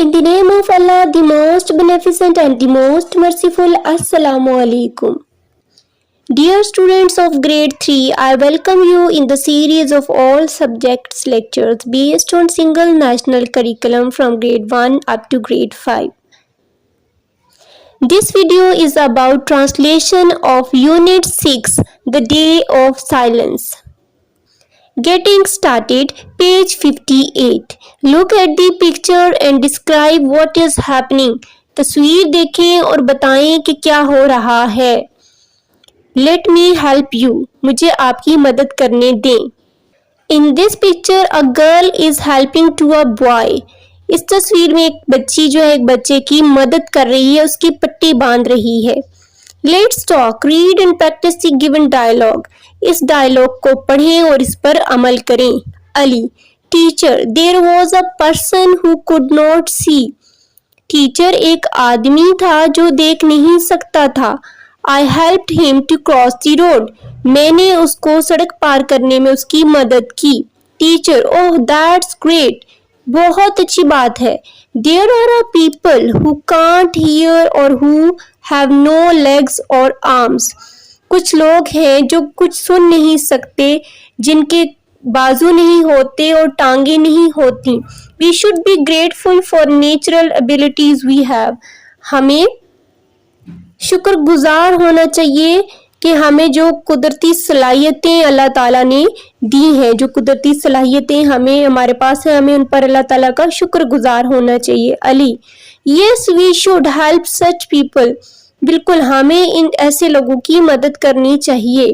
In the name of Allah, the most beneficent and the most merciful, Assalamu alaikum. Dear students of grade 3, I welcome you in the series of all subjects lectures based on single national curriculum from grade 1 up to grade 5. This video is about translation of Unit 6, The Day of Silence. Getting started, page 58. Look at the picture and describe what is happening. تصویر دیکھیں اور بتائیں کہ کیا ہو رہا ہے. Let me help you. مجھے آپ کی مدد کرنے دیں. In this picture, a girl is helping to a boy. اس تصویر میں ایک بچی جو ہے ایک بچے کی مدد کر رہی ہے, اس کی پٹی باندھ رہی ہے. Let's talk, read and practice the given dialogue. اس ڈائلاگ کو پڑھیں اور اس پر عمل کریں. Ali, teacher, there was a person who could not see. Teacher, ایک آدمی تھا جو دیکھ نہیں سکتا تھا. I helped him to cross the road. میں نے اس کو سڑک پار کرنے میں اس کی مدد کی. Teacher, oh that's great. بہت اچھی بات ہے. There are people who can't hear or who have no legs or arms. کچھ لوگ ہیں جو کچھ سن نہیں سکتے, جن کے بازو نہیں ہوتے اور ٹانگیں نہیں ہوتی. We should be grateful for natural abilities we have. ہمیں شکر گزار ہونا چاہیے کہ ہمیں جو قدرتی صلاحیتیں اللہ تعالیٰ نے دی ہیں, جو قدرتی صلاحیتیں ہمارے پاس ہیں, ہمیں ان پر اللہ تعالیٰ کا شکر گزار ہونا چاہیے. علی, yes we should help such people. بالکل, ہمیں ان ایسے لوگوں کی مدد کرنی چاہیے.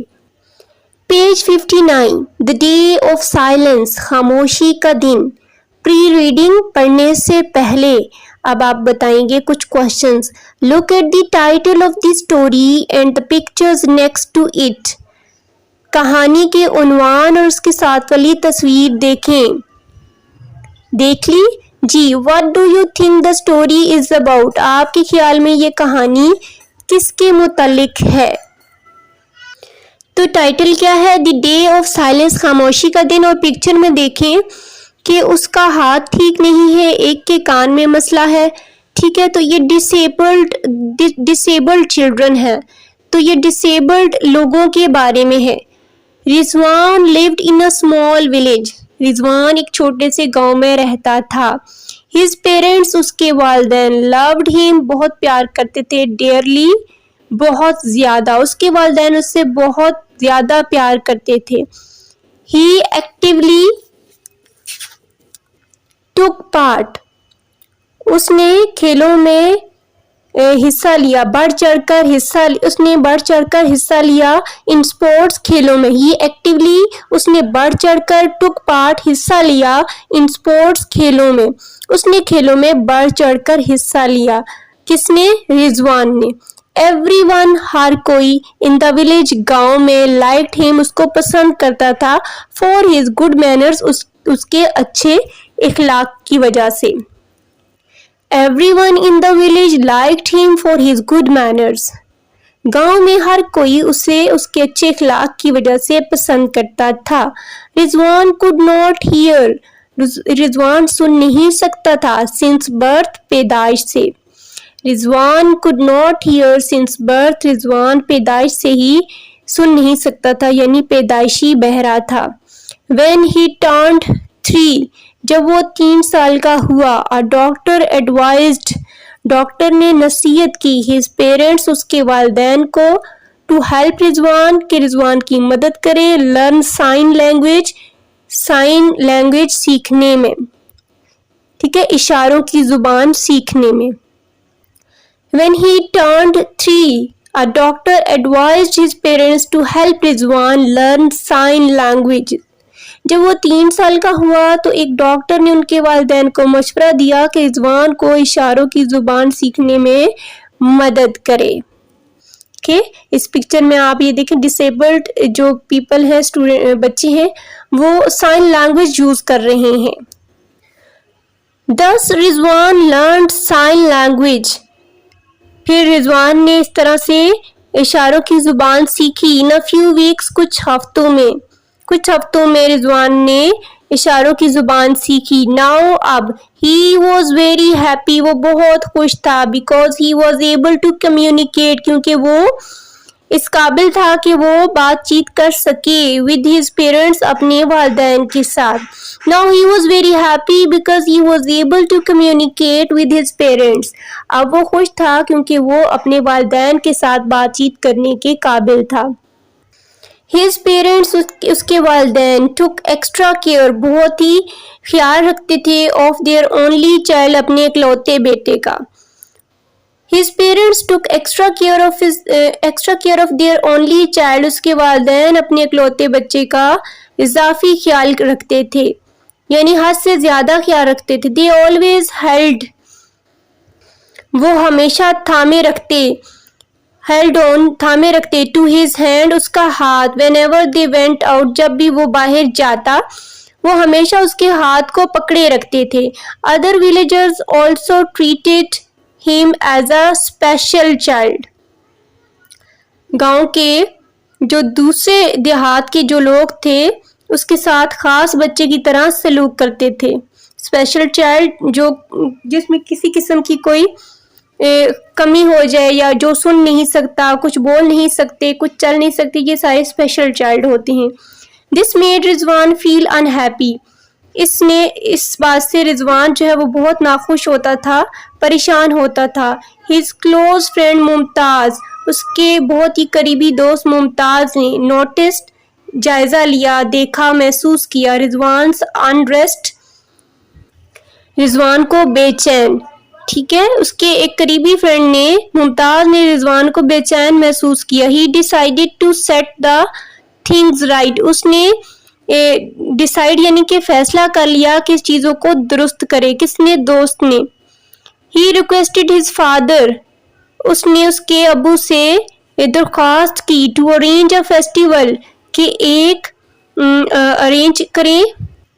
Page 59. The day of silence. خاموشی کا دن. پری ریڈنگ, پڑھنے سے پہلے. اب آپ بتائیں گے کچھ questions. Look at the title of the story and the pictures next to it. کہانی کے عنوان اور اس کے ساتھ والی تصویر دیکھیں. دیکھ لی جی. What do you think the story is about? آپ کے خیال میں یہ کہانی کس کے متعلق ہے؟ تو ٹائٹل کیا ہے؟ دی ڈے آف سائلنس, خاموشی کا دن. اور پکچر میں دیکھیں کہ اس کا ہاتھ ٹھیک نہیں ہے, ایک کے کان میں مسئلہ ہے. ٹھیک ہے, تو یہ ڈسیبلڈ چلڈرن ہے, تو یہ ڈسیبلڈ لوگوں کے بارے میں ہے. رضوان lived in a small village. رضوان ایک چھوٹے سے گاؤں میں رہتا تھا. His parents, اس کے والدین, loved him, بہت پیار کرتے تھے. Dearly, بہت زیادہ, اس کے والدین اس سے بہت زیادہ پیار کرتے تھے. He actively took part. اس نے کھیلوں میں حصہ لیا, بڑھ چڑھ کر حصہ لیا ان اسپورٹس, کھیلوں میں. ہی ایکٹیولی, اس نے بڑھ چڑھ کر, ٹک پارٹ, حصہ لیا ان اسپورٹس, کھیلوں میں. اس نے کھیلوں میں بڑھ چڑھ کر حصہ لیا. کس نے؟ رضوان نے. ایوری ون, ہر کوئی, ان دا ولیج, گاؤں میں, لائکڈ ہم, اس کو پسند کرتا تھا. فار ہز گڈ مینرز, اس کے اچھے اخلاق کی وجہ سے. Everyone in the village liked him for his good manners. گاؤں میں ہر کوئی اسے اس کے اچھے اخلاق کی وجہ سے پسند کرتا تھا. رضوان could not hear. رضوان سن نہیں سکتا تھا. since birth, پیدائش سے. رضوان could not hear since birth. رضوان پیدائش سے ہی سن نہیں سکتا تھا, یعنی پیدائشی بہرا تھا. when he turned 3, جب وہ 3 سال کا ہوا. A doctor advised, ڈاکٹر نے نصیحت کی. His parents, اس کے والدین کو, to help رضوان, کہ رضوان کی مدد کرے. Learn sign language, sign language سیکھنے میں. ٹھیک ہے, اشاروں کی زبان سیکھنے میں. When he turned 3, a doctor advised his parents to help Rizwan learn sign language. جب وہ 3 سال کا ہوا تو ایک ڈاکٹر نے ان کے والدین کو مشورہ دیا کہ رضوان کو اشاروں کی زبان سیکھنے میں مدد کرے. اس پکچر میں آپ یہ دیکھیں, ڈسیبلڈ جو پیپل ہیں, بچے ہیں, وہ سائن لینگویج یوز کر رہے ہیں. Thus رضوان learned sign language. پھر رضوان نے اس طرح سے اشاروں کی زبان سیکھی. In a few weeks, کچھ ہفتوں میں رضوان نے اشاروں کی زبان سیکھی. Now اب he was very happy, وہ بہت خوش تھا. Because he was able to communicate, کیونکہ وہ اس قابل تھا کہ وہ بات چیت کر سکے. With his parents, اپنے والدین کے ساتھ. Now he was very happy because he was able to communicate with his parents. اب وہ خوش تھا کیونکہ وہ اپنے والدین کے ساتھ بات چیت کرنے کے قابل تھا. His parents, اس کے والدین, took extra care, بہت ہی خیال رکھتے تھے, of their only child, اپنے اکلوتے بیٹے کا. His parents took extra care of their only child, اس کے والدین اپنے اکلوتے بچے کا اضافی خیال رکھتے تھے, یعنی حد سے زیادہ خیال رکھتے تھے. They always held, وہ ہمیشہ تھامے رکھتے, to his hand, اس کا ہاتھ. Whenever they went out, جب بھی وہ باہر جاتا وہ ہمیشہ اس کے ہاتھ کو پکڑے رکھتے تھے. Other villagers also treated him as a special child. گاؤں کے جو دوسرے دیہات کے جو لوگ تھے اس کے ساتھ خاص بچے کی طرح سلوک کرتے تھے. اسپیشل چائلڈ جو جس میں کسی قسم کی کوئی کمی ہو جائے, یا جو سن نہیں سکتا, کچھ بول نہیں سکتے, کچھ چل نہیں سکتے, یہ سارے اسپیشل چائلڈ ہوتے ہیں. This made Rizwan feel unhappy. اس بات سے رضوان جو ہے وہ بہت ناخوش ہوتا تھا, پریشان ہوتا تھا. His close friend ممتاز, اس کے بہت ہی قریبی دوست ممتاز نے, noticed, جائزہ لیا, دیکھا, محسوس کیا, رضوان's unrest, رضوان کو بے چین. ٹھیک ہے, اس کے ایک قریبی فرینڈ نے, ممتاز نے رضوان کو بے چین محسوس کیا. He decided to set the things right. اس نے ڈیسائیڈ یعنی کہ فیصلہ کر لیا کہ اس چیزوں کو درست کرے. کس نے؟ دوست نے. He requested his father, اس نے اس کے ابو سے درخواست کی, to arrange a festival, کہ ایک ارینج کریں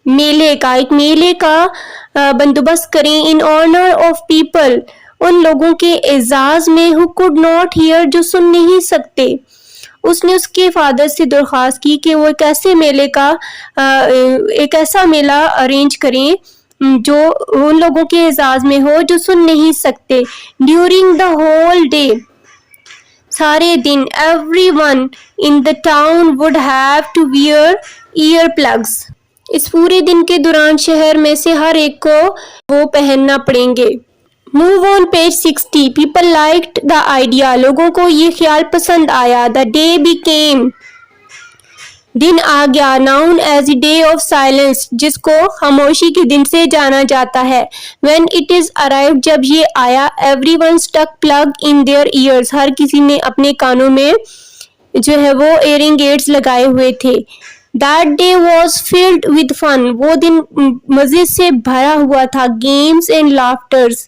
میلے کا, ایک میلے کا بندوبست کریں, in honor of people, ان لوگوں کے اعزاز میں, who could not hear, جو سن نہیں سکتے. اس نے اس کے فادر سے درخواست کی کہ وہ ایک ایسا میلہ ارینج کریں جو ان لوگوں کے اعزاز میں ہو جو سن نہیں سکتے. During the whole day, سارے دن, everyone in the town would have to wear ear plugs. اس پورے دن کے دوران شہر میں سے ہر ایک کو وہ پہننا پڑیں گے. Move on page 60. People liked the idea. لوگوں کو یہ خیال پسند آیا. The day became, دن آ گیا, known as the day of silence, جس کو خاموشی کے دن سے جانا جاتا ہے. When it is arrived, جب یہ آیا, everyone stuck plug in their ears. ہر کسی نے اپنے کانوں میں جو ہے وہ ایئرنگ ایڈز لگائے ہوئے تھے. That day was filled with fun. وہ دن مزے سے بھرا ہوا تھا. Games and laughters,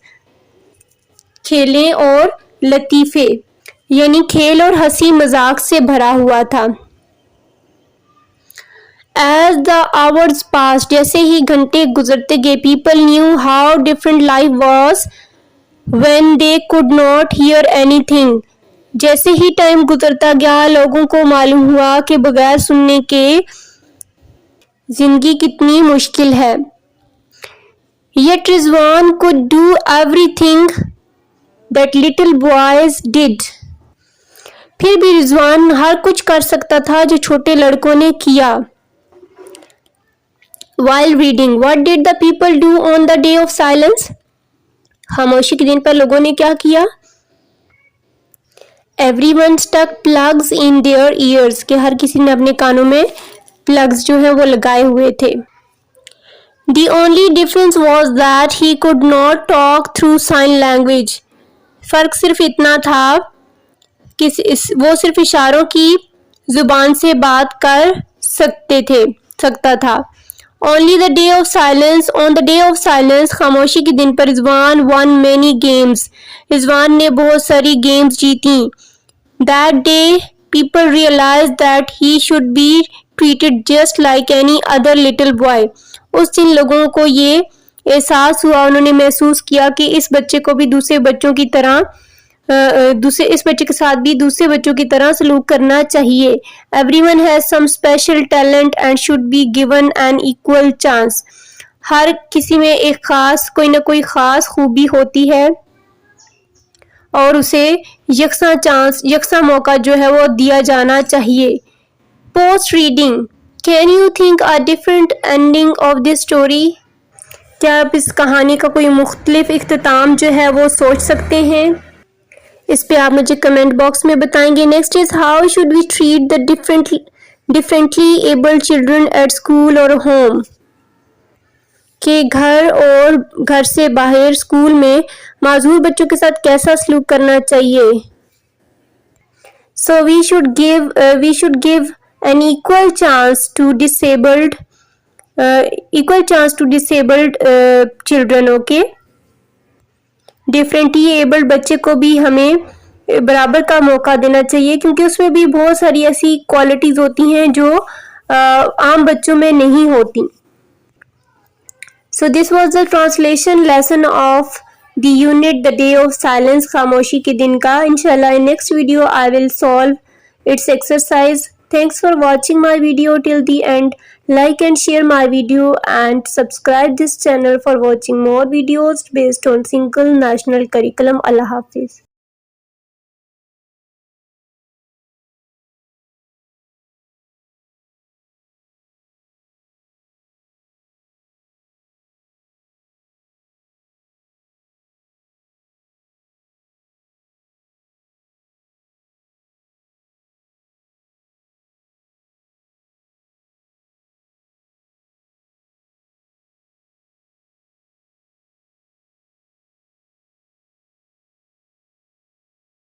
کھیلیں اور لطیفے, یعنی کھیل اور ہنسی مذاق سے بھرا ہوا تھا. As the hours passed, جیسے ہی گھنٹے گزرتے گئے, people knew how different life was when they could not hear anything. جیسے ہی ٹائم گزرتا گیا لوگوں کو معلوم ہوا کہ بغیر سننے کے زندگی کتنی مشکل ہے. Yet Rizwan could do everything that little boys did. پھر بھی رضوان ہر کچھ کر سکتا تھا جو چھوٹے لڑکوں نے کیا. While reading, what did the people do on the day of silence? خاموشی کے دن پر لوگوں نے کیا کیا؟ Everyone stuck plugs in their ears, کہ ہر کسی نے اپنے کانوں میں پلگز جو ہیں وہ لگائے ہوئے تھے. The only difference was that he could not talk through sign language. فرق صرف اتنا تھا کہ وہ صرف اشاروں کی زبان سے بات کر سکتا تھا. Only the day of silence, on the day of silence, خاموشی کے دن پر رضوان won many games. رضوان نے بہت ساری games جیتیں. That day, people realized that he should be treated just like any other little boy. اس دن لوگوں کو یہ احساس ہوا, انہوں نے محسوس کیا کہ اس بچے کو بھی دوسرے بچوں کی طرح دوسرے اس بچے کے ساتھ بھی دوسرے بچوں کی طرح سلوک کرنا چاہیے. Everyone has some special talent and should be given an equal chance. ہر کسی میں ایک کوئی نہ کوئی خاص خوبی ہوتی ہے اور اسے یکساں موقع جو ہے وہ دیا جانا چاہیے. Post reading. Can you think a different ending of this story? کیا آپ اس کہانی کا کوئی مختلف اختتام جو ہے وہ سوچ سکتے ہیں؟ اس پہ آپ مجھے کمنٹ باکس میں بتائیں گے. Next is how should we treat the differently abled children at school اور ہوم. کہ گھر اور گھر سے باہر اسکول میں معذور بچوں کے ساتھ کیسا سلوک کرنا چاہیے. So we should give an equal chance to disabled children. Okay, differently abled بچے کو بھی ہمیں برابر کا موقع دینا چاہیے کیونکہ اس میں بھی بہت ساری ایسی کوالٹیز ہوتی ہیں جو عام بچوں میں نہیں ہوتی. So this was the translation lesson of the unit The Day of Silence, خاموشی کے دن کا. Inshallah in next video I will solve its exercise. Thanks for watching my video till the end. Like and share my video and subscribe this channel for watching more videos based on single national curriculum. Allah Hafiz.